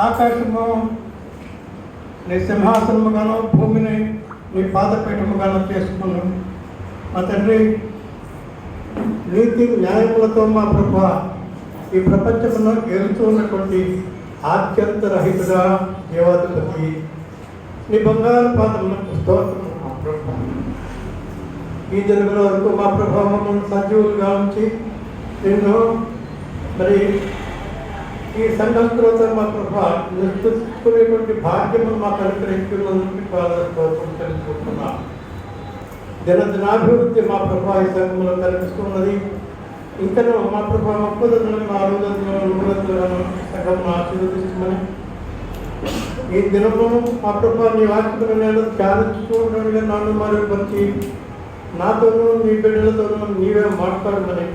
ఆకాశము నీ సింహాసనముగాను, భూమిని నీ పాదపీఠముగాను చేసుకును. మా తండ్రి, నీతి న్యాయములతో మా ప్రభువా ఈ ప్రపంచంలో గెలుతూ ఉన్నటువంటి ఆద్యంతరహితుడా దేవాధిపతి, నీ బంగారు పాదములకు స్తోత్రము మా ప్రభువా. ఈ జన్మల వరకు మా ప్రభావం సజీవులుగా ఉంచి నిన్ను మరి ఈ సంఘస్థులతో మా ప్రభావ నిర్తుకునేటువంటి భాగ్యము మాకు అనుగ్రహించుకున్నందుకు తెలుసుకుంటున్నాం. దినదినాభివృద్ధి మా ప్రభావ ఈ సంఘంలో కనిపిస్తున్నది. ఇంకనూ మా ప్రభావ 30 400 సంఘం ఆశీర్వదించమని ఈ దినము మా ప్రభావ నీ వాక్యమును నేను ధ్యానిస్తూ ఉండగా నన్ను మరుగుపరిచి నాతోనూ నీ బిడ్డలతోనూ నీవే మాట్లాడమని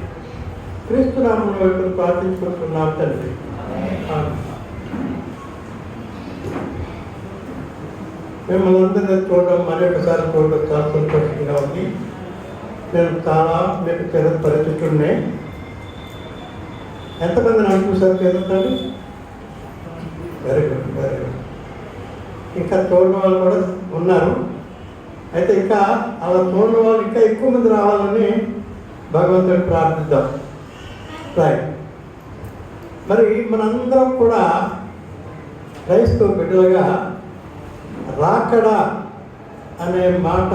క్రీస్తు నామములో వైపు ప్రార్థించుకుంటున్నాం తండ్రి. మిమ్మల్ని అందరినీ చూడడం మరొకసారి చూడడం చాలా సంతోషంగా ఉంది. నేను చాలా మీకు చరిత్ర పరిస్థితున్నే. ఎంతమంది నాకు చూసారు చదువుతారు? Very good, very good. ఇంకా చూడడం వాళ్ళు కూడా ఉన్నారు. అయితే ఇంకా అలా చూడడం వాళ్ళు ఇంకా ఎక్కువ మంది రావాలని భగవంతుడిని ప్రార్థిద్దాం. రైట్. మరి మనందరం కూడా క్రైస్తవ బిడ్డలుగా రాకడా అనే మాట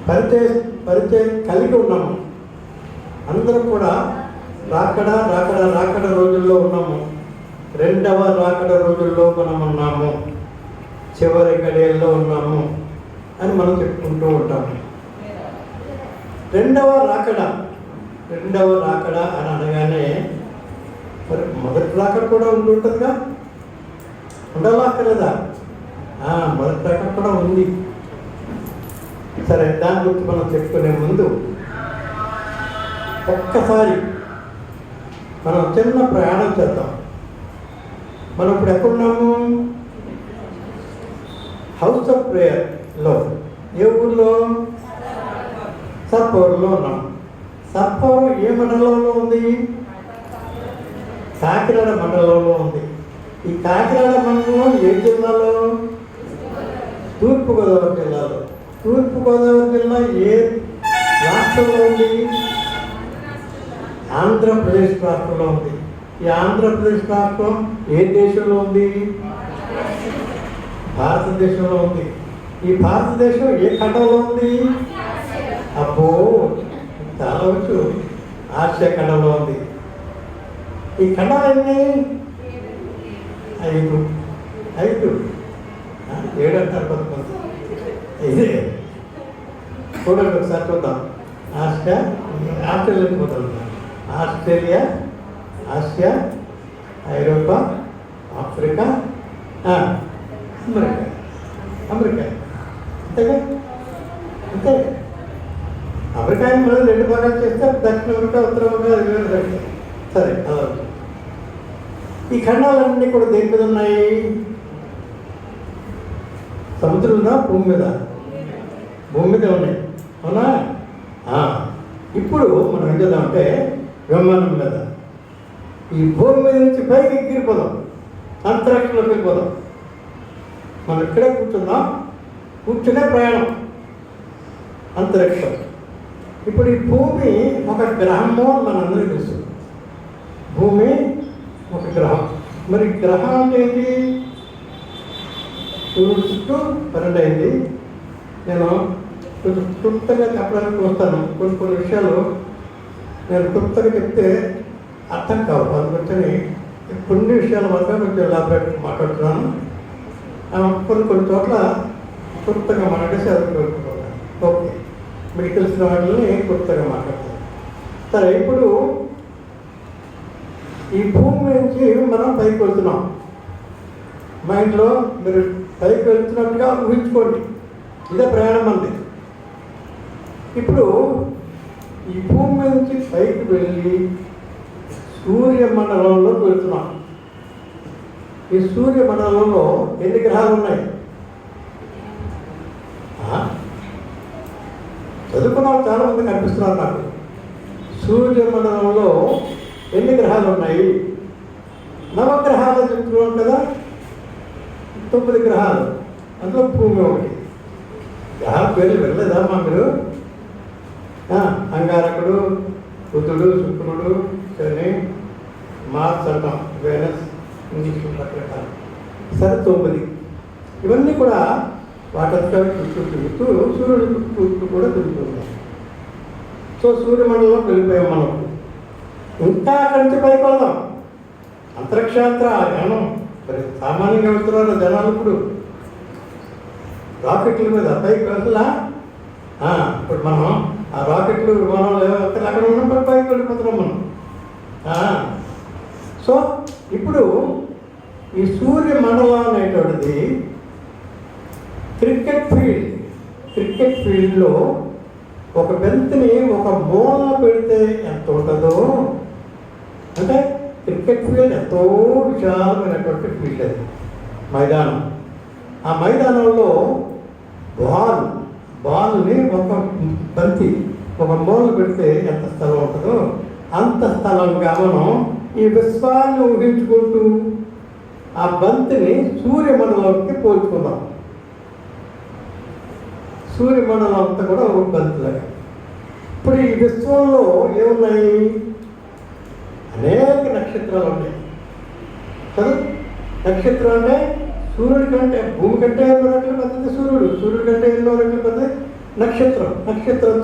పరిచయం కలిగి ఉన్నాము. అందరం కూడా రాకడ రోజుల్లో ఉన్నాము. రెండవ రాకడ రోజుల్లో మనం ఉన్నాము, చివరి గడియల్లో ఉన్నాము అని మనం చెప్పుకుంటూ ఉంటాము. రెండవ రాకడ అని అనగానే మరి మొదటి రాకడ కూడా ఉంటుందిగా, ఉండాలా అక్కర్లేదా? మొదటి రాకడ కూడా ఉంది. సరే, దాని గురించి మనం చెప్పుకునే ముందు ఒక్కసారి మనం చిన్న ప్రయాణం చేద్దాం. మనం ఇప్పుడు ఎక్కడున్నాము? House of ప్రేయర్లో. ఏ ఊర్లో? సర్పవరంలో ఉన్నాం. సర్పవరం ఏ మండలంలో ఉంది? కాకినాడ మండలంలో ఉంది. ఈ కాకినాడ మండలం ఏ జిల్లాలో? తూర్పుగోదావరి జిల్లాలో. తూర్పుగోదావరి జిల్లా ఏ రాష్ట్రంలో ఉంది? ఆంధ్రప్రదేశ్ రాష్ట్రంలో ఉంది. ఈ ఆంధ్రప్రదేశ్ రాష్ట్రం ఏ దేశంలో ఉంది? భారతదేశంలో ఉంది. ఈ భారతదేశం ఏ ఖండంలో ఉంది? అబ్బో, చాలా వచ్చు. ఆసియా ఖండంలో ఉంది. ఈ ఖండాలు ఎన్ని? 5. 7 అంటారు కొంతమంది. ఇదే చూడండి, ఒకసారి చూద్దాం. ఆస్ట్రేలియా పోతాం. ఆస్ట్రేలియా, ఆసియా, ఐరోపా, ఆఫ్రికా, అమెరికా. అంతేగా? అంతే. అమెరికాని మనం 2 భాగాలు చేస్తే దక్షిణ అమెరికా, ఉత్తర అమెరికా, అది వేరు దక్షిణ. సరే, అలా. ఈ ఖండాలన్నీ కూడా దేని మీద ఉన్నాయి? సముద్రంలో, భూమి మీద? భూమి మీద ఉన్నాయి. అవునా? ఇప్పుడు మనం ఏం చేద్దామంటే విమానం మీద ఈ భూమి మీద నుంచి పైకి ఎగిరిపోదాం, అంతరిక్షంలోకి వెళ్ళిపోదాం. మనం ఇక్కడే కూర్చుందాం, కూర్చునే ప్రయాణం అంతరిక్షం. ఇప్పుడు ఈ భూమి ఒక గ్రహము అని మనందరికీ తెలుసు. భూమి ఒక గ్రహం. మరి గ్రహం అంటే ఏంటి? సూర్యుడు చుట్టూ 12 అయింది. నేను కొంచెం క్లుప్తంగా చెప్పడానికి వస్తాను. కొన్ని విషయాలు నేను క్లుప్తంగా చెప్తే అర్థం కావు. అందుకని కొన్ని విషయాలు మాత్రం కొంచెం ఎలాబరేట్ మాట్లాడుతున్నాను. కొన్ని చోట్ల క్లుప్తంగా మాట్లాడేసి అది ఓకే. మీకు తెలిసిన వాటిని క్లుప్తంగా మాట్లాడతాను. సరే, ఇప్పుడు ఈ భూమి నుంచి మనం పైకి వెళ్తున్నాం. మైండ్లో మీరు పైకి వెళ్తున్నట్టుగా ఊహించుకోండి. ఇదే ప్రయాణం అంది. ఇప్పుడు ఈ భూమి నుంచి పైకి వెళ్ళి సూర్యమండలంలోకి వెళ్తున్నాం. ఈ సూర్యమండలంలో ఎన్ని గ్రహాలు ఉన్నాయి? చదువుకున్న వాళ్ళు చాలా మంది కనిపిస్తున్నారు నాకు. సూర్యమండలంలో ఎన్ని గ్రహాలు ఉన్నాయి? నవగ్రహాలు చెప్తున్నాం కదా, 9 గ్రహాలు, అందులో భూమి ఒకటి. గ్రహాల పేర్లు వెళ్ళలేదమ్మా మీరు? అంగారకుడు, బుధుడు, శుక్రుడు, శని, మార్స్ అంటాం, వేనస్ ఇంగ్లీష్ రకరకాలు, సరే 9. ఇవన్నీ కూడా వాటంతా చుట్టూ తిరుగుతూ సూర్యుడు చుట్టూ కూడా తిరుగుతున్నాయి. సో సూర్యమండలంలో వెళ్ళిపోయాం మనం. ఇంకా అక్కడి నుంచి పైకి వెళ్దాం, అంతరిక్షయాత్ర యానం. మరి సామాన్యంగా వెళ్తున్నారు జనాలు ఇప్పుడు రాకెట్ల మీద పైకి వెళ్తులా. ఇప్పుడు మనం ఆ రాకెట్లు విమానాలు అక్కడ ఉన్నప్పుడు పైకి వెళ్ళిపోతున్నాం మనం. సో ఇప్పుడు ఈ సూర్యమండలం అనేటువంటిది క్రికెట్ ఫీల్డ్లో ఒక బంతిని ఒక మూల పెడితే ఎంత ఉంటుందో, అంటే క్రికెట్ ఫీల్డ్ ఎంతో విశాలమైనటువంటి ఫీల్డ్ అది, మైదానం. ఆ మైదానంలో బాల్ని ఒక బంతి ఒక మూల పెడితే ఎంత స్థలం ఉంటుందో అంత స్థలంగా మనం ఈ విశ్వాన్ని ఊహించుకుంటూ ఆ బంతిని సూర్యమండలంకి పోల్చుకుందాం. సూర్యమండలం అంతా కూడా ఒక బంతిలాగా. ఇప్పుడు ఈ విశ్వంలో ఏమున్నాయి? అనేక నక్షత్రాలు ఉన్నాయి కదా. నక్షత్రం అంటే సూర్యుడి కంటే, భూమి కంటే 2 రెట్లు పెద్దది సూర్యుడి కంటే 2 రెట్లు పెద్దది నక్షత్రం.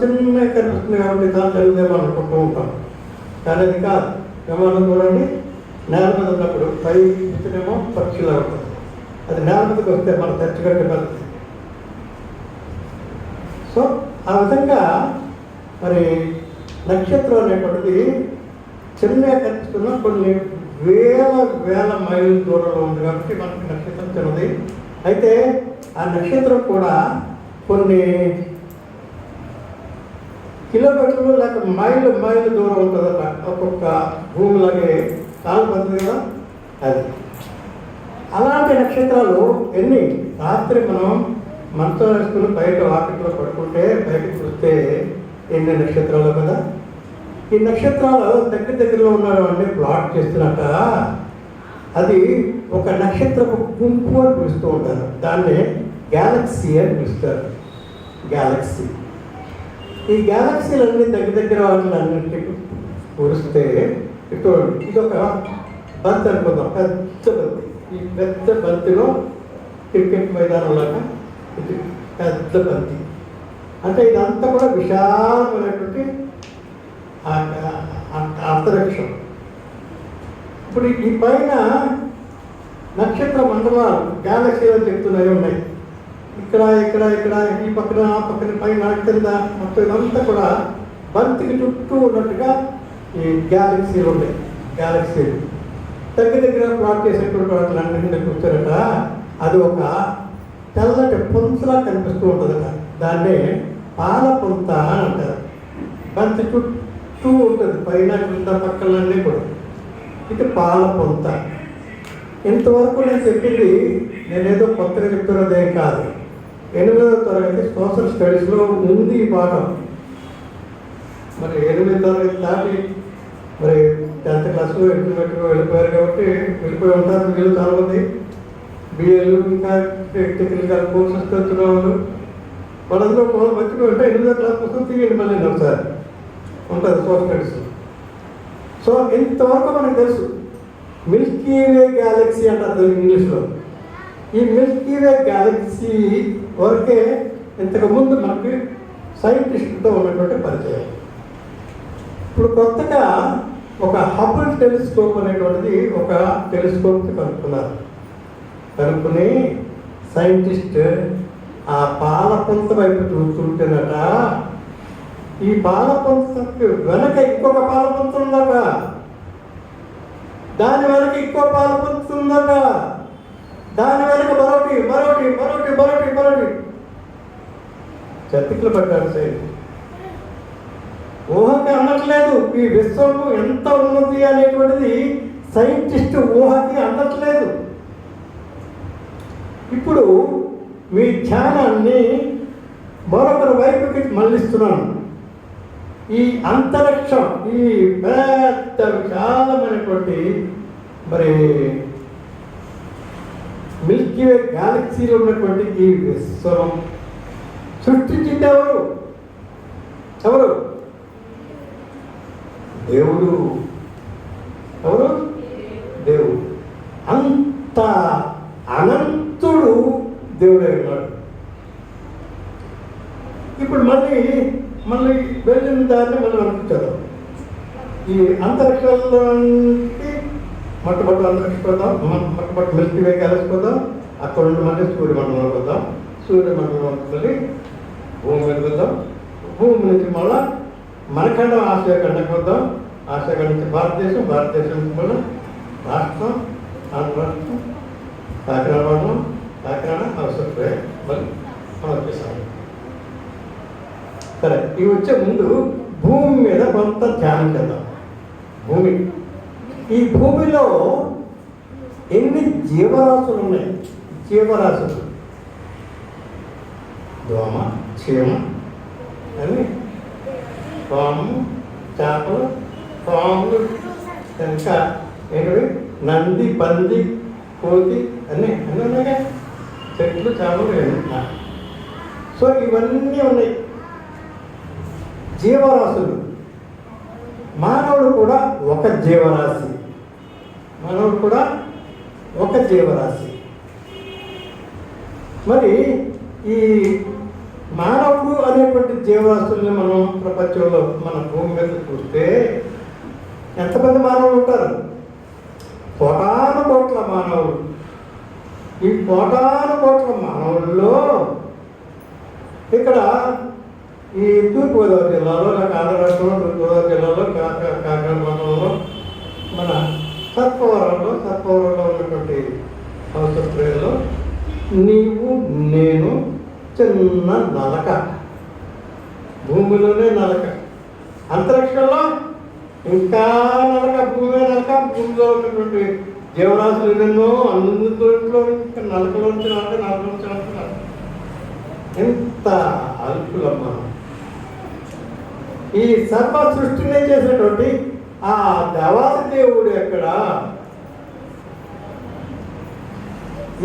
చిన్నగా కనిపిస్తుంది కాబట్టి దాని తెలుగుదేమో అనుకుంటూ ఉంటాం, కానీ అది కాదు. విమానం చూడండి, నేల మీద ఉన్నప్పుడు పై ఇతనేమో పక్షిలా ఉంటుంది, అది నేల మీదకి వస్తే మన తెచ్చగట్టే పెద్దది. సో ఆ విధంగా మరి నక్షత్రం అనేటువంటిది చిన్నగా కనిపిస్తున్న కొన్ని వేల మైళ్ళ దూరంలో ఉంది కాబట్టి మనకి నక్షత్రం చిన్నది. అయితే ఆ నక్షత్రం కూడా కొన్ని కిలోమీటర్లు లేక మైళ్ళు దూరం ఉంటుందట. ఒక్కొక్క భూమిలాగే కాలు పడుతుంది కదా అది. అలాంటి నక్షత్రాలు ఎన్ని? రాత్రి మనం మనతో వేసుకుని బయట వాకిట్లో పడుకుంటే బయటకు చూస్తే ఎన్ని నక్షత్రాలు కదా. ఈ నక్షత్రాలు దగ్గరలో ఉన్నవన్నీ ప్లాట్ చేస్తున్నట్ట. అది ఒక నక్షత్రపు గుంపు అని పిలుస్తూ ఉంటారు, దాన్ని గ్యాలక్సీ అని పిలుస్తారు. గ్యాలక్సీ, ఈ గ్యాలక్సీలన్నీ దగ్గర వాటిని అన్నింటికి కూరిస్తే చూడండి, ఇదొక బంతి అనుకుందాం, పెద్ద బంతి. ఈ పెద్ద బంతిలో క్రికెట్ మైదానం లాగా ఇది పెద్ద బంతి. అంటే ఇదంతా కూడా విశాలమైనటువంటి అంతరిక్షం. ఇప్పుడు ఈ పైన నక్షత్ర మండలాలు గ్యాలక్సీలు చెప్తున్నాయి ఉన్నాయి. ఇక్కడ ఈ పక్కన ఆ పక్కన పైన కింద మొత్తం ఇదంతా కూడా బంతికి చుట్టూ ఉన్నట్టుగా ఈ గ్యాలక్సీలు ఉన్నాయి. గ్యాలక్సీలు దగ్గర ప్లాట్ చేసేటువంటి వాటిని అన్నింటినీ కూర్చోరట. అది ఒక తెల్లటి పొంతలా కనిపిస్తూ ఉంటుందట. దాన్నే పాల పొంత అని అంటారు. బంతి చుట్టూ ఉంటుంది, పైన కింద పక్కలన్నీ కూడా. ఇది పాల పొంత. ఇంతవరకు నేను చెప్పింది నేనేదో కొత్తగా చెప్తున్నదేం కాదు. 8వ తరగతి సోషల్ స్టడీస్లో ఉంది ఈ పాఠం. మరి 8వ తరగతి దాటి మరి 10th క్లాస్లో ఇంటర్మీడియట్గా వెళ్ళిపోయారు కాబట్టి వెళ్ళిపోయి ఉంటారు వీళ్ళు చాలామంది. బిఏలు ఇంకా టెక్నికల్ కోర్సెస్ చదువుతున్న వాళ్ళు వాళ్ళందరూ మంచిగా ఉంటే 8వ క్లాస్ కోసం తీయండి మళ్ళీ ఒకసారి ఉంటుంది సోషల్ స్టడీస్. సో ఇంతవరకు మనకు తెలుసు మిల్కీ వే గ్యాలక్సీ అంటారు ఇంగ్లీష్లో. ఈ మిల్కీ వే గ్యాలక్సీ వరకే ఇంతకుముందు మనకి సైంటిస్టులతో ఉన్నటువంటి పరిచయం. ఇప్పుడు కొత్తగా ఒక హబుల్ టెలిస్కోప్ అనేటువంటిది ఒక టెలిస్కోప్ కనుక్కుని సైంటిస్ట్ ఆ పాలపొంత వైపు చూస్తుంటేనట, ఈ పాలపొంతకు వెనక ఇంకొక పాలపొంత ఉందట, దాని వెనక ఇంకో పాలపొంత ఉందట, దాని వెనక మరొకటి చతికిలు పడ్డాడు సైన్స్. ఊహకి అందట్లేదు ఈ విశ్వం ఎంత ఉన్నది అనేటువంటిది సైంటిస్ట్ ఊహకి అందట్లేదు. ఇప్పుడు మీ ధ్యానాన్ని మరొకరి వైపుకి మళ్ళిస్తున్నాను. ఈ అంతరిక్షం, ఈ పెద్ద విశాలమైనటువంటి మరి మిల్కీ వే గ్యాలక్సీలో ఉన్నటువంటి ఈ విశ్వం సృష్టించింది ఎవరు? ఎవరు? దేవుడు. ఎవరు? దేవుడు. అంత అనంతుడు దేవుడే ఉన్నాడు. ఇప్పుడు మళ్ళీ వెళ్ళిన దాన్ని మనం అనిపించదాం. ఈ అంతరిక్షంలోకి మొట్టమొదటి అంతరిక్షం పోదాం, మొట్టమొదటి మిల్కీ వే కలిసిపోదాం, అక్కడ నుండి మళ్ళీ సూర్యమండలం పోదాం, సూర్యమండలం వెళ్ళి భూమి మీద వద్దాం, భూమి నుంచి మళ్ళా మనఖండం ఆసియాఖండకు వద్దాం, ఆసియాఖండ నుంచి భారతదేశం నుంచి మళ్ళీ రాష్ట్రం, ఆంధ్ర రాష్ట్రం, కాకినాడ మండలం, కాకినాడ అవసరపై మళ్ళీ మనం వచ్చేసాము. సరే, ఇవి వచ్చే ముందు భూమి మీద కొంత ధ్యానం చేద్దాం. భూమి, ఈ భూమిలో ఎన్ని జీవరాశులు ఉన్నాయి? జీవరాశులు దోమ, చీమ అని, పాము, చేపలు, పాములు, ఇంకా ఏంటవి నంది, పంది, కోతి అన్నీ ఉన్నాయిగా, చెట్లు, చేపలు. సో ఇవన్నీ ఉన్నాయి జీవరాశులు. మానవుడు కూడా ఒక జీవరాశి. మరి ఈ మానవుడు అనేటువంటి జీవరాశుల్ని మనం ప్రపంచంలో మన భూమి మీద చూస్తే ఎంతమంది మానవులు ఉంటారు? కోటాను కోట్ల మానవులు. ఈ కోటాను కోట్ల మానవుల్లో ఇక్కడ ఈ తూర్పుగోదావరి జిల్లాలో, లేక ఆంధ్ర రాష్ట్రంలో తూర్పుగోదావరి జిల్లాలో, కాకినాడ మండలంలో, మన సర్పవరంలో ఉన్నటువంటి అవసరంలో నీవు నేను చిన్న నలక, భూమిలోనే నలక, అంతరిక్షంలో ఇంకా నలక, భూమిలో ఉన్నటువంటి జీవరాశులు ఎన్నెన్నో, అందులో ఇంకా నలకలోంచి ఎంత అల్పులమ్మా. ఈ సర్వ సృష్టిని చేసినటువంటి ఆ దేవాది దేవుడు ఎక్కడ?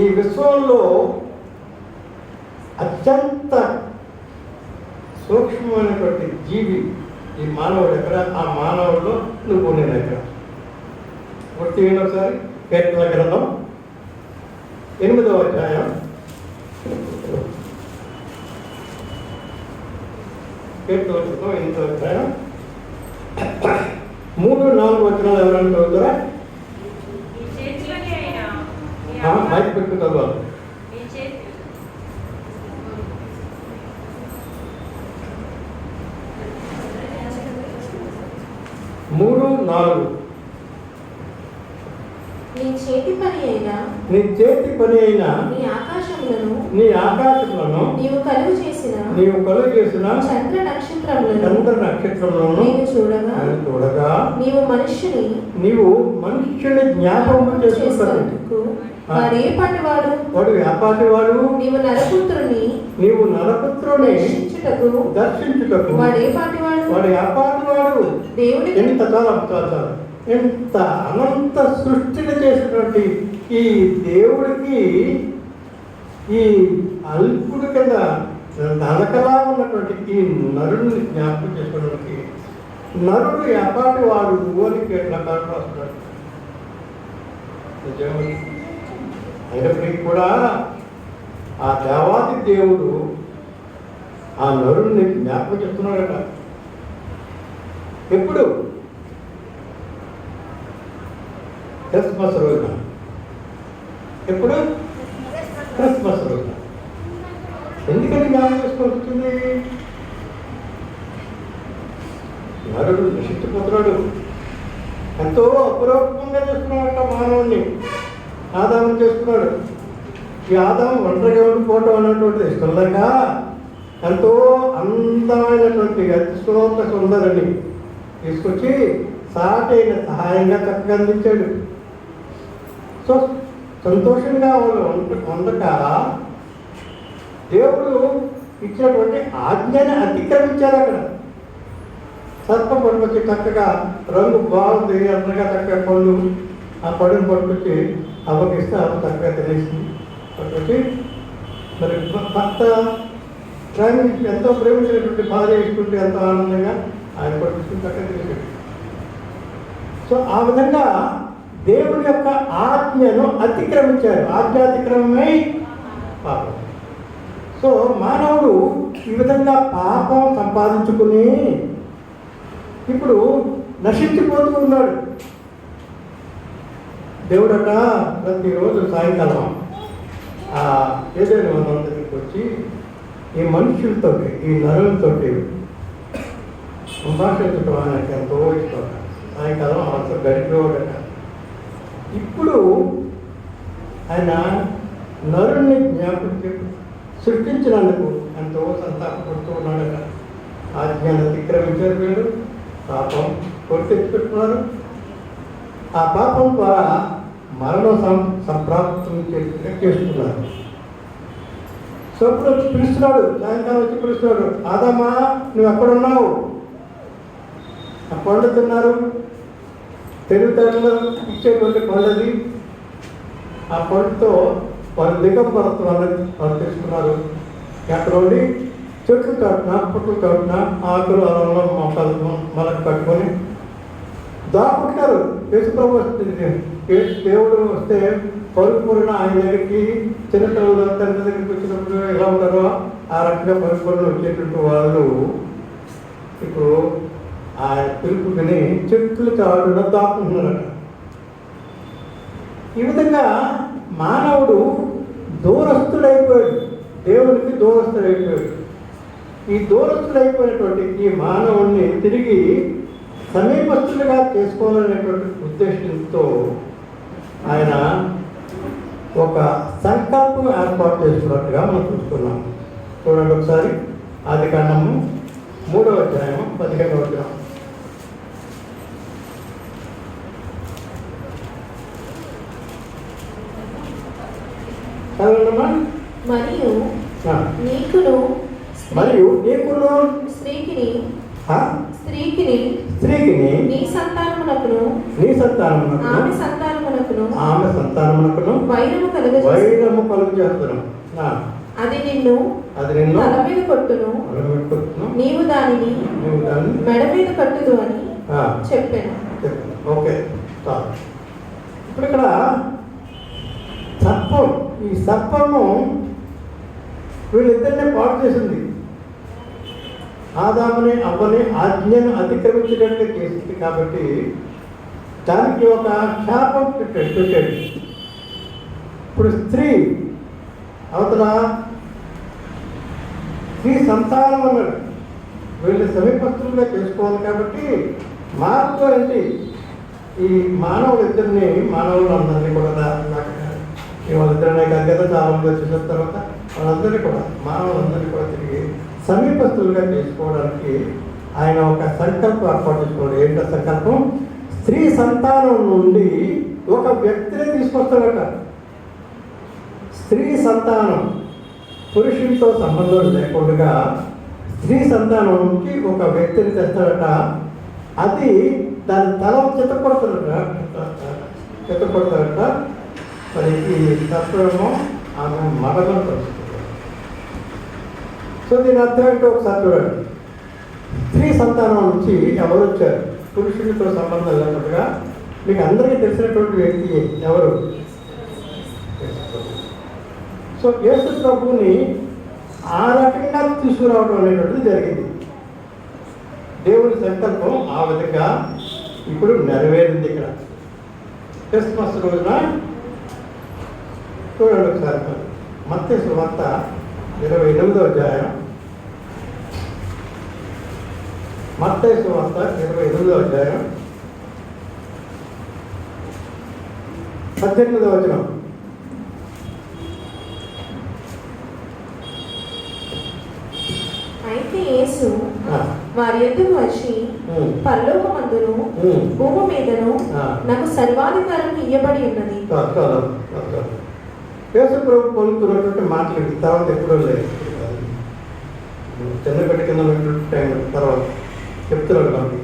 ఈ విశ్వంలో అత్యంత సూక్ష్మమైనటువంటి జీవి ఈ మానవుడు ఎక్కడ? ఆ మానవుల్లో నువ్వు నేను ఎక్కడ? గుర్తు ఏంటి ఒకసారి? కీర్తనల గ్రంథం 8వ అధ్యాయం 8వ అధ్యాయం 3-4 వచనాలు ఎవరైనా చదువుతారా? మైక్ పెట్టు చదవాలి. 3-4. నీ చేతి పని అయినా నీ ఆకాశములను నీవు కలుగు చేసిన చంద్ర నక్షత్రములను నేను చూడగా నీవు మనుష్యుని జ్ఞాపకము చేసుకున్నట్టు వాడు వ్యాపారి వాడు. నీవు నరపుత్రుని దర్శించుటకు వాడు వ్యాపారి వాడు. దేవుడి ఎంత చాలా ఎంత అనంత సృష్టిని చేసినటువంటి ఈ దేవుడికి ఈ అల్పుడి కింద నలకలా ఉన్నటువంటి ఈ నరుడిని జ్ఞాపకం చేసుకోవడానికి నరుడు ఎపాటి వాడు అని ఎట్లా రాస్తున్నాడు. అయినప్పటికీ కూడా ఆ దేవాది దేవుడు ఆ నరుడిని జ్ఞాపకం చెప్తున్నాడట. ఎప్పుడు? క్రిస్మస్ రోజున. ఎప్పుడు? క్రిస్మస్ రోజున. ఎందుకని జ్ఞాపకం చేసుకోవాల్సింది? నరుడు నశించిపోతున్నాడు. ఎంతో అపురూపంగా చేస్తున్నాడట మానవుణ్ణి. ఆదాము చేస్తున్నాడు. ఈ ఆదాము ఒంటరిగా ఉండిపోవటం అన్నటువంటిది ఇష్టం లేక ఎంతో అందమైనటువంటి అతిశోక సుందరిని తీసుకొచ్చి సాటైన సహాయంగా చక్కగా అందించాడు. సో సంతోషంగా వాళ్ళు ఉండక దేవుడు ఇచ్చినటువంటి ఆజ్ఞని అతిక్రమించారు. అక్కడ సర్పం పట్టుకొచ్చి చక్కగా రంగు బాగుంది, అంతగా చక్కగా పళ్ళు ఆ పడును పట్టుకొచ్చి అవ్వకిస్తే అవ్వ చక్కగా తినేసింది. పట్టుకొచ్చి మరి భర్త ఎంతో ప్రేమించినటువంటి భార్య ఇస్తుంటే ఎంతో ఆనందంగా ఆయన పట్టుకుని చక్కగా తినేసాడు. సో ఆ విధంగా దేవుని యొక్క ఆజ్ఞను అతిక్రమించారు. ఆజ్ఞాతిక్రమమై పాపం. సో మానవుడు ఈ విధంగా పాపం సంపాదించుకుని ఇప్పుడు నశించిపోతూ ఉన్నాడు. దేవుడట ప్రతిరోజు సాయంకాలం ఏదైనా మన దగ్గరికి వచ్చి ఈ మనుషులతో, ఈ నరులతో సంభాషించడం ఆయనకి ఎంతో ఇష్టం. సాయంకాలం అసలు గడిపేవాడట. ఇప్పుడు ఆయన నరుణ్ణి జ్ఞాపకం సృష్టించినందుకు ఎంతో సంతాపడుతూ ఉన్నాడట. ఆజ్ఞాన్ని అతిక్రమించారు వీళ్ళు, పాపం కొట్టి తెచ్చిపెట్టుకున్నారు. ఆ పాపం ద్వారా మరణం సంప్రాప్తం చేస్తున్నారు. సో ఇప్పుడు వచ్చి పిలుస్తున్నాడు, సాయంకాలం వచ్చి పిలుస్తున్నాడు, ఆదామా నువ్వు ఎక్కడున్నావు? ఆ పండు తిన్నారు, తెలివితేటలు ఇచ్చేటువంటి పండుది. ఆ పండుతో వాళ్ళు దిగంబరత్వం వాళ్ళు తీసుకున్నారు. ఎక్కడ ఉండి చెట్లు చాటున, పుట్లు చాటున, ఆకులు అలంలో మొక్కలు మనకు కట్టుకొని దాక్కుంటారు. యేసుప్రభు వస్తుంది, దేవుడు వస్తే పరుగుపూరిన ఆయన దగ్గరికి చిన్నపిల్లలు తండ్రి దగ్గరికి వచ్చినప్పుడు ఎలా ఉంటారో ఆ రకంగా పరుగుపూరిన వచ్చేటువంటి వాళ్ళు ఇప్పుడు ఆయన పిలుపు విని చెట్లు చాటున దాక్కుంటున్నారట. ఈ విధంగా మానవుడు దూరస్తుడైపోయాడు, దేవునికి దూరస్తుడైపోయాడు. ఈ దూరస్తుడైపోయినటువంటి ఈ మానవుడిని తిరిగి సమీపస్తులుగా చేసుకోవాలనేటువంటి ఉద్దేశంతో ఆయన ఒక సంకల్పం ఏర్పాటు చేసుకున్నట్టుగా మనం చూస్తున్నాం. చూడండి ఒకసారి ఆదికాండము 3వ అధ్యాయం 15వ వచనం. మరియు నీకును స్త్రీకిని నీ సంతానమునకును ఆమె సంతానమునకును వైరము కలుగజేస్తును. అది నిన్ను తల మీద కొట్టును, నీవు దానిని మెడ మీద కట్టుదు అని చెప్పాను. ఓకే, ఇప్పుడు ఇక్కడ సర్పం, ఈ సర్పము వీళ్ళిద్దరినే పాడు చేసింది. ఆదాముని అవ్వని ఆజ్ఞను అతిక్రమించినట్టు చేసింది కాబట్టి దానికి ఒక శాపం పెట్టాడు. ఇప్పుడు స్త్రీ అవతల స్త్రీ సంతానం అన్నాడు. వీళ్ళు సమీపస్తులుగా చేసుకోవాలి కాబట్టి మార్పు ఏంటి? ఈ మానవులందరినీ కూడా వాళ్ళిద్దరినే కాదు కదా, చాలా మంది వచ్చిన తర్వాత వాళ్ళందరినీ కూడా మానవులందరినీ కూడా తిరిగి సమీపస్తులుగా చేసుకోవడానికి ఆయన ఒక సంకల్పం ఏర్పాటు చేసుకోవడం. ఏంటో సంకల్పం? స్త్రీ సంతానం నుండి ఒక వ్యక్తిని తీసుకొస్తాడట. స్త్రీ సంతానం పురుషునితో సంబంధం లేకుండా స్త్రీ సంతానం నుంచి ఒక వ్యక్తిని తెస్తాడట. అది దాని తల చిత్తపడతాడట. మరి ఈ తత్వమో ఆమె మగలను కలుస్తుంది. సో దీని అర్థం ఏంటో ఒకసారి చూడండి. స్త్రీ సంతానం నుంచి ఎవరు వచ్చారు? పురుషుడితో సంబంధం లేకుండా మీకు అందరికీ తెలిసినటువంటి వ్యక్తి ఎవరు? సో యేసు ప్రభువుని ఆ రకంగా తీసుకురావడం అనేటువంటిది జరిగింది. దేవుని సంకల్పం ఆ విధంగా ఇప్పుడు నెరవేరింది. ఇక్కడ క్రిస్మస్ రోజున చూడండి ఒకసారి మత్తయి సువార్త 28వ అధ్యాయం. మత్తయి సువార్త 28వ అధ్యాయం 18వ వచనం. అయితే యేసు వారి యొద్దకు వచ్చి పరలోకమందును భూమి మీదను నాకు సర్వాధికారం ఇయ్యబడి ఉన్నది. యేసు ప్రభు పలుకుతున్నటువంటి మాటలు తర్వాత ఎప్పుడో లేదు, చంద్రగడ్డ కింద ఉన్నటువంటి టైం తర్వాత చెప్తున్నాడు మనకి.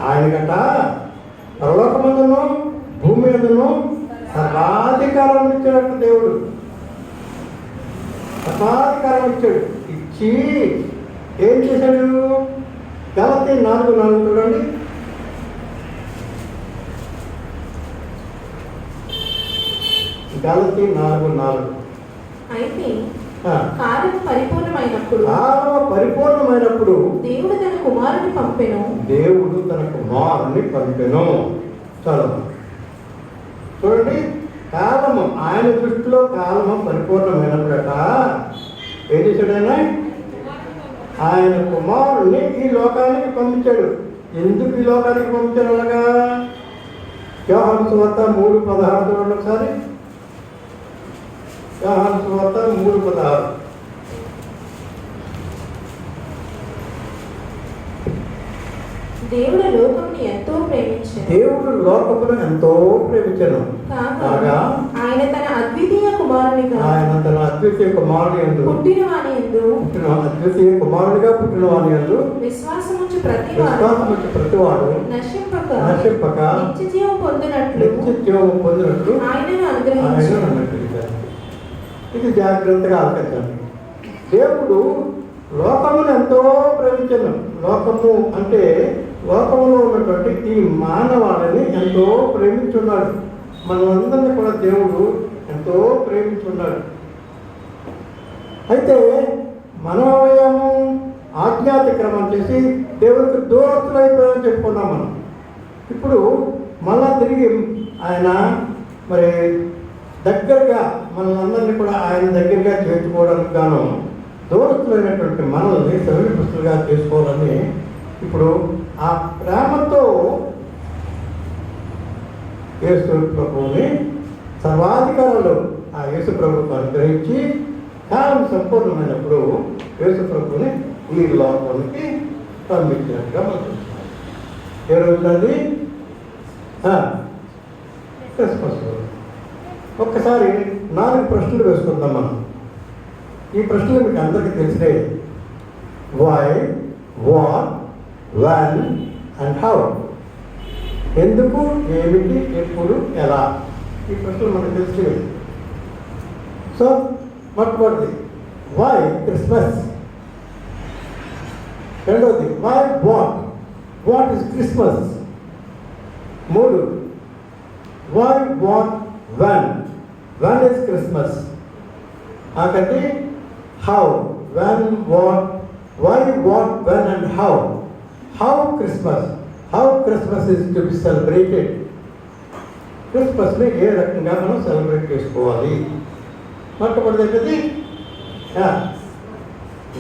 ఆయనకట పరలోకమందును భూమి మీదను సర్వాధికారం ఇచ్చాడట దేవుడు. సర్వాధికారం ఇచ్చాడు. ఇచ్చి ఏం చేశాడు? గలతీ 4:4 చూడండి. గలతీ 4:4. అయితే కాలం పరిపూర్ణమైనప్పుడు దేవుడు తన కుమారుని పంపెను. చాలు చూడండి. కాలము ఆయన దృష్టిలో కాలము పరిపూర్ణమైనప్పుడట ఏం చేశాడైనా ఆయన కుమారుణ్ణి ఈ లోకానికి పంపించాడు. ఎందుకు ఈ లోకానికి పంపించాడు? అలాగా యోహాను సువార్త 3:16 చూడండి ఒకసారి. యోహాను సువార్త 3:16. దేవుడు లోకమును ఎంతో ప్రేమించెను కాగా ఆయన తన అద్వితీయ కుమారునిగా పుట్టినవాని యందు విశ్వాసముంచు ప్రతివాడు నశింపక నిత్య జీవం పొందినట్లు ఆయనను అనుగ్రహించాడు. ఇది జాగ్రత్తగా ఆలోచించండి. దేవుడు లోకమును ఎంతో ప్రేమించను. లోకము అంటే లోకంలో ఉన్నటువంటి ఈ మానవాళిని ఎంతో ప్రేమించున్నాడు. మనమందరినీ కూడా దేవుడు ఎంతో ప్రేమించున్నాడు. అయితే మనం అవయము ఆజ్ఞాతిక్రమం చేసి దేవుడికి దూరస్తులైపోయామని చెప్పుకున్నాం మనం. ఇప్పుడు మళ్ళా తిరిగి ఆయన మరి దగ్గరగా మనల్ని కూడా ఆయన దగ్గరగా చేర్చుకోవడానికి గాను దూరస్తులైనటువంటి మనల్ని సమీపస్తులుగా చేసుకోవాలని ఇప్పుడు ఆ ప్రేమతో యేసు ప్రభువుని సర్వాధికారులు ఆ యేసు ప్రభువుకు అనుగ్రహించి కాలం సంపూర్ణమైనప్పుడు యేసు ప్రభువుని ఈ లోకానికి పంపించినట్టుగా మనం చూస్తున్నాం. ఏ రోజు అది క్రిస్మస్ రోజు. ఒక్కసారి 4 ప్రశ్నలు వేసుకుందాం మనం. ఈ ప్రశ్నలు మీకు అందరికీ తెలిసినాయి. Why, what, when and how. ఎందుకు, ఏమిటి, ఎప్పుడు, ఎలా. ఈ ప్రశ్నలు మనకు తెలిసినవి. సో మొట్టమొదటిది వై క్రిస్మస్. రెండవది why what is Christmas. 3 why what when is Christmas. ఆఖరి how, when, what, why, what, when and how Christmas is to be celebrated. క్రిస్మస్ని ఏ రకంగా మనం సెలబ్రేట్ చేసుకోవాలి. మొట్టమొదటిది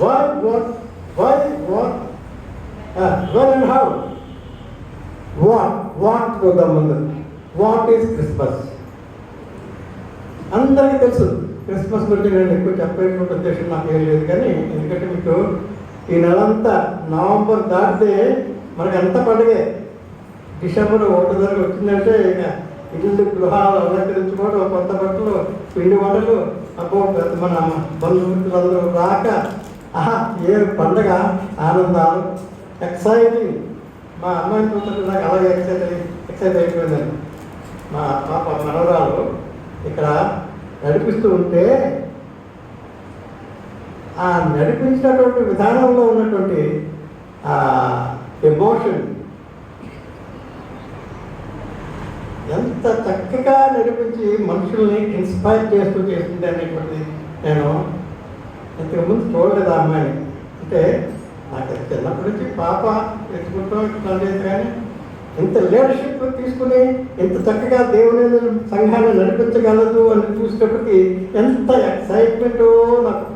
why, what, when and how. what చూద్దాం ముందు. What is Christmas. అందరికీ తెలుసు. Christmas గురించి నేను ఎక్కువ చెప్పేటువంటి ఉద్దేశం నాకు ఏం లేదు, కానీ ఎందుకంటే మీకు ఈ నెలంతా నవంబర్ దాటితే మనకు ఎంత పండుగే. డిసెంబర్ 1 తారీఖు వచ్చిందంటే ఇక ఇల్లు గృహాలు అలంకరించుకోవడం, కొత్త బట్టలు, పిండి వంటలు, అబ్బో మన బంధుమిత్రులందరూ రాక ఏ పండగ ఆనందాలు, ఎక్సైటింగ్. మా అమ్మాయిని చూస్తుంటే నాకు అలాగే ఎక్సైట్ అయిపోయిందండి. మా పాప మనవరాలు ఇక్కడ నడిపిస్తూ ఉంటే ఆ నడిపించినటువంటి విధానంలో ఉన్నటువంటి ఎమోషన్ ఎంత చక్కగా నడిపించి మనుషుల్ని ఇన్స్పైర్ చేస్తూ చేస్తుంది అనేటువంటిది నేను ఇంతకుముందు చూడలేదు ఆ అమ్మాయిని. అంటే నాకు చిన్నప్పటి నుంచి పాప ఎత్తుకుంటాం ఇట్లా, కానీ ఇంత లీడర్షిప్ తీసుకుని ఇంత చక్కగా దేవుని సంఘాన్ని నడిపించగలదు అని చూసేటప్పటికి ఎంత ఎక్సైట్మెంటో నాకు.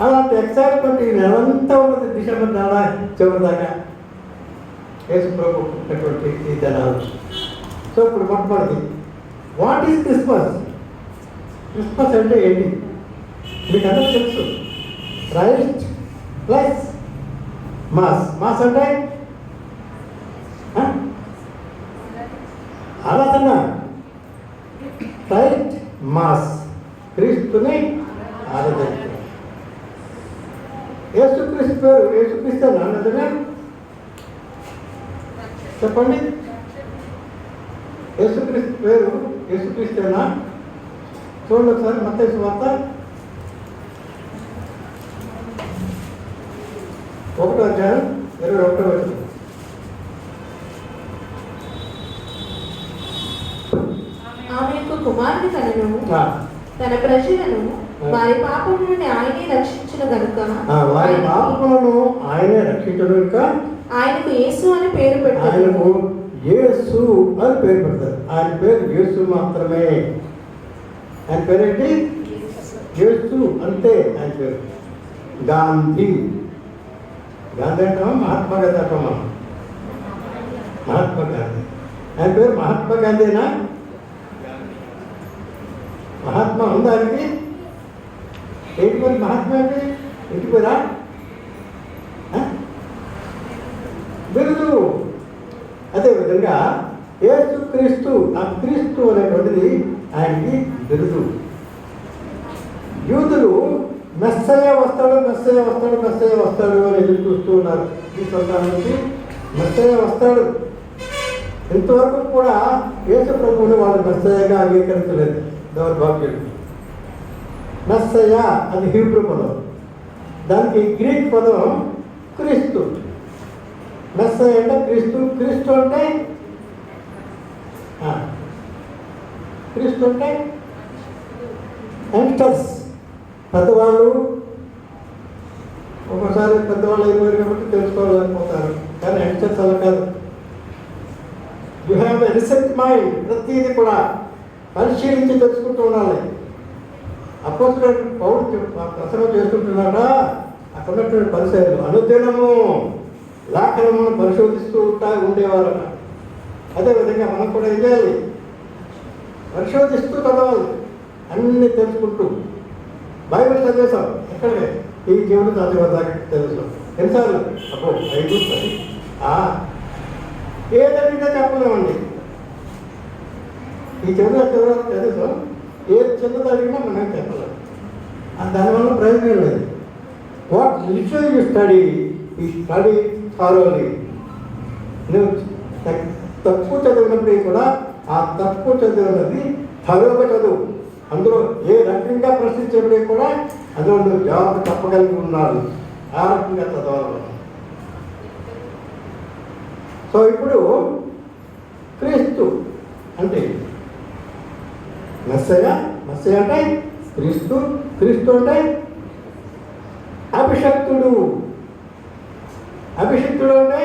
అలాంటి ఎక్సైట్మెంట్ ఈ నెలంతా ఉన్నది. డిసెంబర్ నెల చివరి దాకా యేసు ప్రభు పుట్టినటువంటి ఈ దినాలు. సో ఇప్పుడు మొట్టమొదటి వాట్ ఈస్ క్రిస్మస్. క్రిస్మస్ అంటే ఏంటి మీకు అందరూ తెలుసు. క్రైస్ట్ ప్లస్ మాస్ అంటే ఆరాధన. క్రైస్ట్ మాస్, క్రీస్తుని ఆరాధించడం. యేసుక్రీస్తు పేరు యేసుక్రీస్తు నిజమే. చెప్పండి. యేసుక్రీస్తు పేరు యేసుక్రీస్తేనా? చూడండి ఒకసారి మత్తయి సువార్త 1:21. ఆమె యొక్క కుమారుని కనెను, తన ప్రజలను వారి పాపం నుండి ఆయనే రక్షించును గనుక వారి పాపములను ఆయనే రక్షించడం ఇంకా ఆయనకు యేసు అని పేరు పెట్టారు. ఆయనకు యేసు అని పేరు పెడతారు. ఆయన పేరు యేసు మాత్రమే. ఆయన పేరేంటి? యేసు అంతే ఆయన పేరు. గాంధీ అంటామా? మహాత్మా గాంధీ అంటామా? మహాత్మా గాంధీ. ఆయన పేరు మహాత్మా గాంధీనా? మహాత్మా ఉందా ఆయనకి? ఏంటి పేరు మహాత్మా అంటే? ఇంటి పేరా? బిరుదు. అదేవిధంగా యేసు క్రీస్తు, ఆ క్రీస్తు అనేటువంటిది ఆయనకి బిరుదు. యూదులు మెస్సయ్య వస్తాడు అని ఎదురు చూస్తూ ఉన్నారు. ఈ సంతానం నుంచి మెస్సయ్య వస్తాడు. ఇంతవరకు కూడా యేసు ప్రభువుని వాళ్ళు మెస్సయ్యగా అంగీకరించలేదు. దౌర్భాగ్యుడు. మెస్సయ్య అది హీబ్రూ పదం, దానికి గ్రీక్ పదం క్రీస్తు. మెస్సయ్య అంటే క్రీస్తు, క్రీస్తు అంటే యంగ్స్టర్స్, పెద్దవాళ్ళు. ఒకసారి పెద్దవాళ్ళు అయిపోయారు కాబట్టి తెలుసుకోలేకపోతారు, కానీ యంగ్స్టర్స్ అలా కాదు. You have a research mind. ప్రతిదీ కూడా పరిశీలించి తెలుసుకుంటూ ఉండాలి. అపోస్తలుడు పౌలు ప్రసంగం చేస్తుంటున్నాడా, అక్కడ ఉన్నటువంటి పరిశీలనలు అనుదినము లేఖనమును పరిశోధిస్తూ ఉండేవారట. అదేవిధంగా మనం కూడా ఏం చేయాలి? పరిశోధిస్తూ చదవాలి, అన్నీ తెలుసుకుంటూ. బైబిల్ చదివేశాం ఎక్కడే, ఈ జీవుడు చదివేదాకా తెలుసు. ఎన్నిసార్లు? అబ్బో 5 10. ఏదైనా చెప్పలేమండి. ఈ చివరి చదివేసాం, ఏది చిన్నది అడిగినా మనం చెప్పలేము. దానివల్ల ప్రయోజనం లేదు. వాట్ లిటరల్ యూ స్టడీ, ఈ స్టడీ థారోలీ. నువ్వు తక్కువ చదివినప్పుడు కూడా ఆ తక్కువ చదివినది థరోగా చదువు. అందులో ఏ రకంగా ప్రశ్నించేప్పుడే కూడా అందులో నువ్వు జవాబు చెప్పగలిగి ఉన్నాడు. ఆ రకంగా చదవాలి. సో ఇప్పుడు క్రీస్తు అంటే మెస్సయ్య అంటే క్రీస్తు, క్రీస్తు అంటే అభిషక్తుడు. అభిషక్తుడు అంటే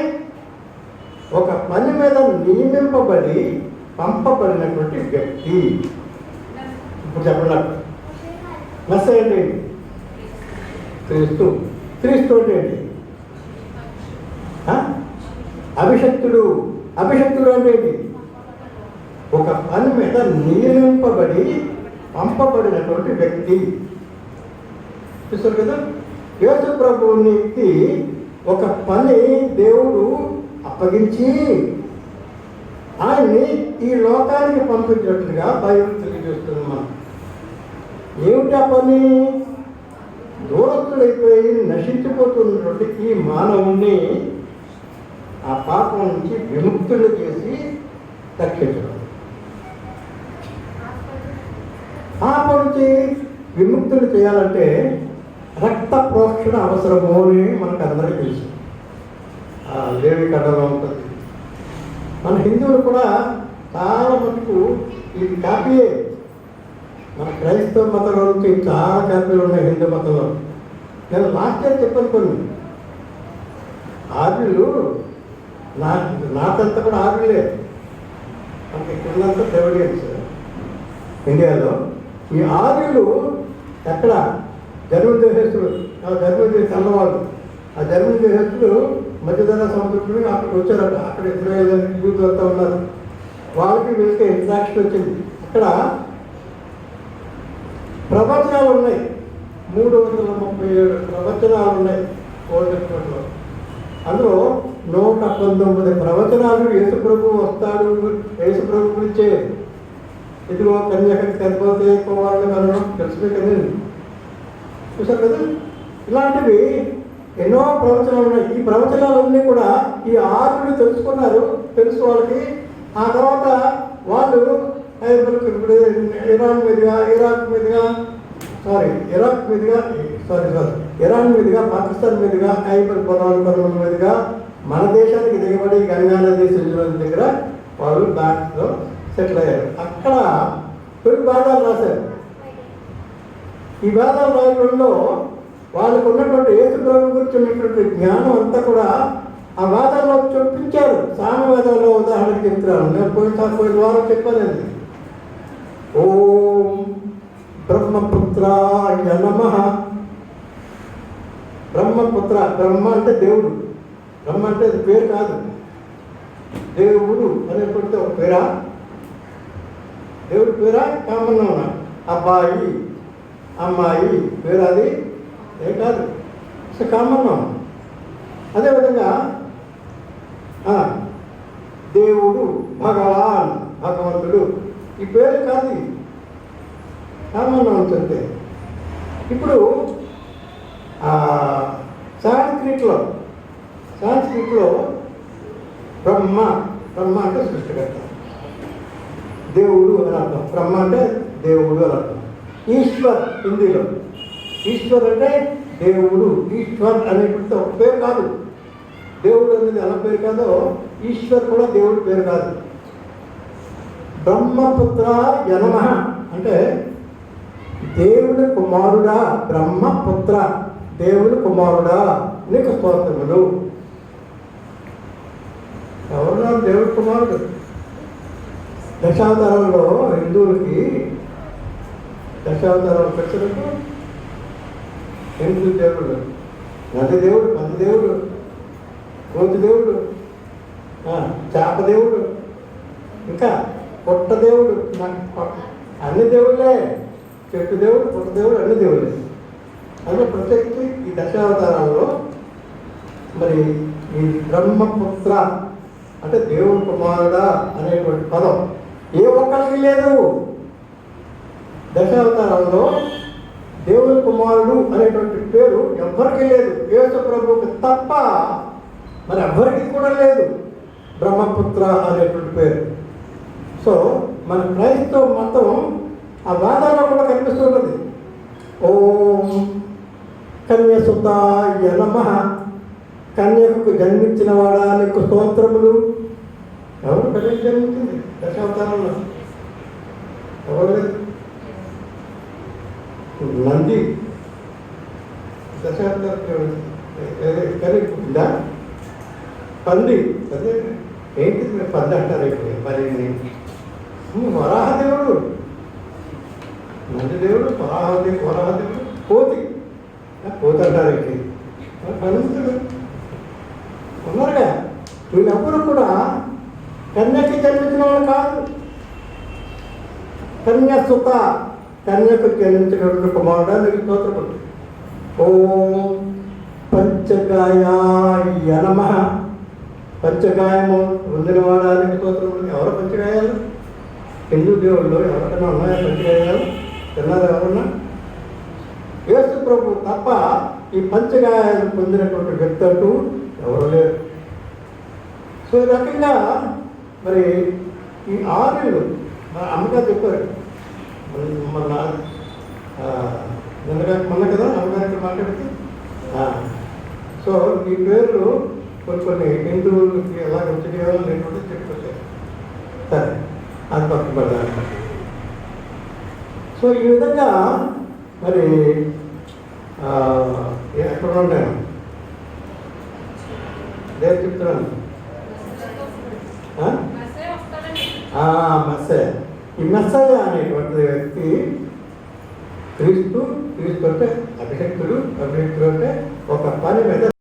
ఒక పని మీద నియమింపబడి పంపబడినటువంటి వ్యక్తి. ఇప్పుడు చెప్పండి, మెస్సయ్య అంటే ఏంటి? క్రీస్తు. క్రీస్తు అంటే ఏంటి? అభిషక్తుడు. అభిషక్తుడు అంటే ఏంటి? ఒక పని మీద నియమింపబడి పంపబడినటువంటి వ్యక్తి. చూస్తారు కదా, యేసు ప్రభువునికి ఒక పని దేవుడు అప్పగించి ఆయన్ని ఈ లోకానికి పంపించినట్లుగా బైబిల్ తెలియజేస్తుంది. మనం ఏమిటా పని? దూరస్తుడైపోయి నశించిపోతున్నటువంటి ఈ మానవుణ్ణి ఆ పాపం నుంచి విముక్తులు చేసి రక్షించడం. పాపం నుంచి విముక్తులు చేయాలంటే రక్త ప్రోక్షణ అవసరము అని మనకు అందరికీ తెలుసు. దేవి కథలో ఉంటుంది. మన హిందువులు కూడా చాలా మటుకు ఇది కాపీయే. మన క్రైస్తవ మతంలో నుంచి చాలా కాపీలు ఉన్నాయి హిందూ మతంలో. నేను లాస్ట్ ఇయర్ చెప్పాను కొన్ని. ఆర్యులు నాకంతా కూడా ఆర్యులే. మనకి ఇక్కడంతా ద్రవిడియన్స్ ఇండియాలో. ఈ ఆర్యులు ఎక్కడ? జర్మన్ దేశస్తులు, జర్మన్ కన్నవాళ్ళు. ఆ జర్మన్ దేశస్తులు మధ్యధరా సముద్రంలో అక్కడికి వచ్చారట. అక్కడ ఇజ్రాయేల్ యూత్ అంతా ఉన్నారు. వాళ్ళకి వీళ్ళకి ఇంట్రాక్షన్ వచ్చింది. అక్కడ ప్రవచనాలు ఉన్నాయి. 337 ప్రవచనాలు ఉన్నాయి ఓల్డ్ టెస్టమెంట్లో. అందులో 119 ప్రవచనాలు యేసుప్రభు వస్తాడు, యేసుప్రభు గురించే. ఇదిగో కన్యకకి సరిపోతే కుమారుడు కనడం తెలిసిపోయి కదా. చూసారు కదా. ఇలాంటివి ఎన్నో ప్రవచనాలు ఉన్నాయి. ఈ ప్రవచనాలన్నీ కూడా ఈ ఆరుగురు తెలుసుకున్నారు, తెలుసు వాళ్ళకి. ఆ తర్వాత వాళ్ళు ఇప్పుడు ఇరాన్ మీదుగా ఇరాన్ మీదుగా పాకిస్తాన్ మీదుగా ఐబర్ పొలాల మీదుగా మన దేశానికి దిగబడి గంగా నది సింధు దగ్గర వాళ్ళు బ్యాక్స్లో సెటిల్ అయ్యారు. అక్కడ కొన్ని భాగాలు రాశారు. ఈ భాగాలు రాయడంలో వాళ్ళకు ఉన్నటువంటి యేసు ప్రభు గురించి ఉన్నటువంటి జ్ఞానం అంతా కూడా ఆ వేదాల్లో చూపించారు. సామవేదంలో ఉదాహరణకు చెప్తున్నాను. నేను పోయిన వారం చెప్పానండి. ఓం బ్రహ్మపుత్రాయ నమః. బ్రహ్మపుత్ర, బ్రహ్మ అంటే దేవుడు. బ్రహ్మ అంటే అది పేరు కాదు, దేవుడు అనేటువంటి ఒక పేరా? దేవుడి పేరా? కామన్నా అబ్బాయి అమ్మాయి పేరు అది ఏ కాదు, కామన్నాం. అదేవిధంగా దేవుడు, భగవాన్, భగవంతుడు ఈ పేరు కాదు, కామన్నాం చెప్తే. ఇప్పుడు సాంస్క్రిట్లో బ్రహ్మ అంటే సృష్టికర్త, దేవుడు అని అర్థం. బ్రహ్మ అంటే దేవుడు అని అర్థం. ఈశ్వర్ హిందీలో ఈశ్వర్ అంటే దేవుడు. ఈశ్వర్ అనేటువంటి ఒక పేరు కాదు. దేవుడు అనేది ఎలా పేరు కాదో ఈశ్వర్ కూడా దేవుడి పేరు కాదు. బ్రహ్మపుత్ర నమః అంటే దేవుని కుమారుడా, బ్రహ్మపుత్ర దేవుని కుమారుడా నీకు స్తోత్రములు. ఎవరున్నారు దేవుడి కుమారుడు? దశావతారంలో హిందువులకి దశావతారాలు పెట్టినప్పుడు ఎనిమిది దేవుడు, నది దేవుడు, పంది దేవుడు, కోతి దేవుడు, చేప దేవుడు, ఇంకా పుట్ట దేవుడు, అన్ని దేవుళ్ళే. చెట్టు దేవుడు, పుట్ట దేవుడు, అన్ని దేవుళ్ళే. అందులో ప్రత్యేకించి ఈ దశావతారాల్లో మరి ఈ బ్రహ్మపుత్ర అంటే దేవుడు కుమారుడా అనేటువంటి పదం ఏ ఒక్కరికి లేదు. దశావతారాల్లో దేవుని కుమారుడు అనేటువంటి పేరు ఎవ్వరికి లేదు, యేసు ప్రభువుకి తప్ప మరి ఎవ్వరికి కూడా లేదు బ్రహ్మపుత్ర అనేటువంటి పేరు. సో మన క్రైస్తవ మతం ఆ వేదాల్లో కూడా కనిపిస్తుంటుంది. ఓం కన్యసుతాయ నమః. కన్యకు జన్మించిన వాడా నీకు స్తోత్రములు. ఎవరు కన్యకు జన్మించింది దశావతారంలో? ఎవరు లేదు. నంది దశావతారం కనిపించిందా? పంది అదే ఏంటి పంది అంటారు. మరి వరాహదేవుడు, నంది దేవుడు, వరాహదేవుడు, కోతి అంటారు. ఏంటి హనుమంతుడు ఉన్నారుగా. వీళ్ళెవ్వరూ కూడా కన్యకి జన్మించిన వాళ్ళు కాదు. కన్యసుత, కన్యకు జన్మించినటువంటి కుమారుడు నీకు స్తోత్రములు. ఓం పంచగాయాయ నమః. పంచగాయము పొందినవాడానికి స్తోత్రములు. ఎవరు పంచగాయాలు? హిందూ దేవుళ్ళు ఎవరికైనా ఉన్నాయా పంచగాయాలు? తిన్నారా ఎవరన్నా? యేసు ప్రభు తప్ప ఈ పంచగాయాలు పొందినటువంటి వ్యక్తి అంటూ ఎవరు లేరు. సో ఈ రకంగా మరి ఈ ఆర్యులు అమ్మగారు చెప్పారు. మొన్న కదా అమ్మగారికి మాట్లాడితే. సో ఈ పేర్లు కొన్ని హిందువులకి ఎలా వచ్చేయాలో లేకుండా చెప్పుకొచ్చారు. సరే, అది పక్కన పెడతాను. సో ఈ విధంగా మరి ఎక్కడ ఉంటాను నేను చెప్తున్నాను. మెస్సయ. ఈ మెస్సయ అనేటువంటి వ్యక్తి క్రీస్తు అంటే అభిషక్తుడు అంటే ఒక పని మీద